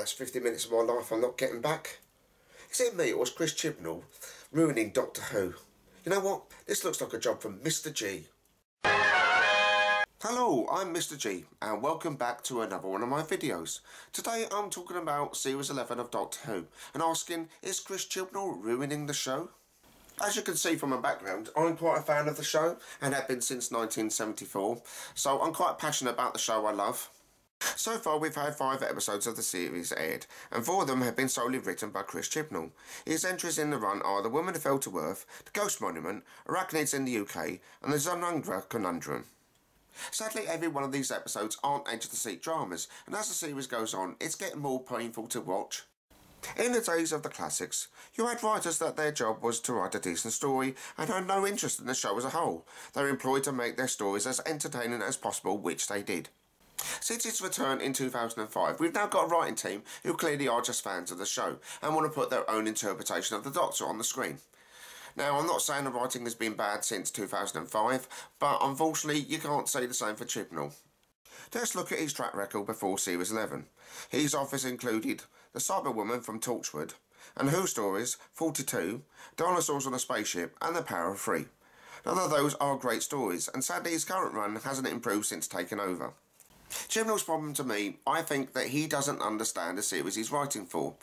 that's 50 minutes of my life I'm not getting back. Is it me or is Chris Chibnall ruining Doctor Who? You know what? This looks like a job from Mr. G. Hello, I'm Mr. G and welcome back to another one of my videos. Today I'm talking about Series 11 of Doctor Who and asking, is Chris Chibnall ruining the show? As you can see from my background, I'm quite a fan of the show and have been since 1974, so I'm quite passionate about the show I love. So far we've had 5 episodes of the series aired, and 4 of them have been solely written by Chris Chibnall. His entries in the run are The Woman Who Fell to Earth, The Ghost Monument, Arachnids in the UK, and The Zanungra Conundrum. Sadly, every one of these episodes aren't edge-of-the-seat dramas, and as the series goes on, it's getting more painful to watch. In the days of the classics, you had writers that their job was to write a decent story and had no interest in the show as a whole. They were employed to make their stories as entertaining as possible, which they did. Since its return in 2005, we've now got a writing team who clearly are just fans of the show and want to put their own interpretation of the Doctor on the screen. Now, I'm not saying the writing has been bad since 2005, but unfortunately you can't say the same for Chibnall. Let's look at his track record before Series 11. His office included The Cyberwoman from Torchwood, and Who Stories, 42, Dinosaurs on a Spaceship, and The Power of Three. None of those are great stories, and sadly his current run hasn't improved since taking over. Chibnall's problem to me, I think that he doesn't understand the series he's writing for.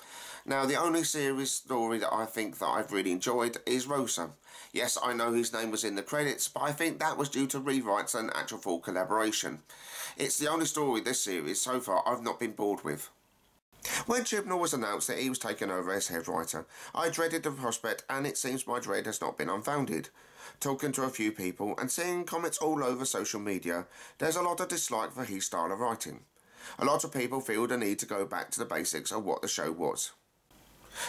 Now, the only series story that I think that I've really enjoyed is Rosa. Yes, I know his name was in the credits, but I think that was due to rewrites and actual full collaboration. It's the only story this series so far I've not been bored with. When Chibnall was announced that he was taking over as head writer, I dreaded the prospect, and it seems my dread has not been unfounded. Talking to a few people and seeing comments all over social media, there's a lot of dislike for his style of writing. A lot of people feel the need to go back to the basics of what the show was.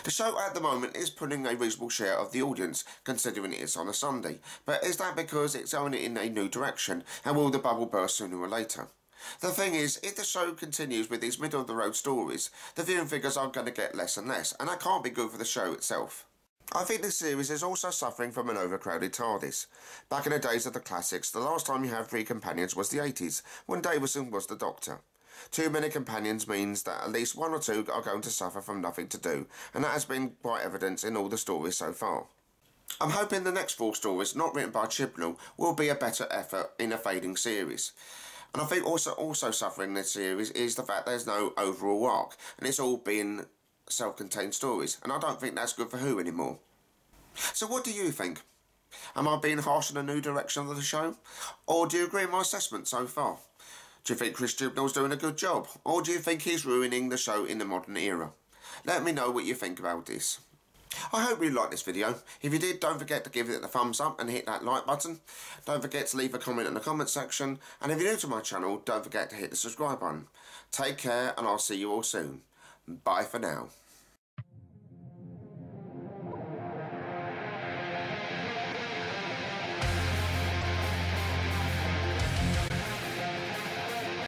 The show at the moment is pulling a reasonable share of the audience, considering it's on a Sunday, but is that because it's going in a new direction, and will the bubble burst sooner or later? The thing is, if the show continues with these middle-of-the-road stories, the viewing figures are going to get less and less, and that can't be good for the show itself. I think this series is also suffering from an overcrowded TARDIS. Back in the days of the classics, the last time you had 3 companions was the 80s, when Davison was the Doctor. Too many companions means that at least 1 or 2 are going to suffer from nothing to do, and that has been quite evident in all the stories so far. I'm hoping the next 4 stories, not written by Chibnall, will be a better effort in a fading series. And I think also suffering this series is the fact there's no overall arc, and it's all been self-contained stories, and I don't think that's good for Who anymore. So what do you think? Am I being harsh on the new direction of the show? Or do you agree with my assessment so far? Do you think Chris Chibnall's doing a good job? Or do you think he's ruining the show in the modern era? Let me know what you think about this. I hope you liked this video. If you did, don't forget to give it a thumbs up and hit that like button. Don't forget to leave a comment in the comment section. And if you're new to my channel, don't forget to hit the subscribe button. Take care, and I'll see you all soon. Bye for now.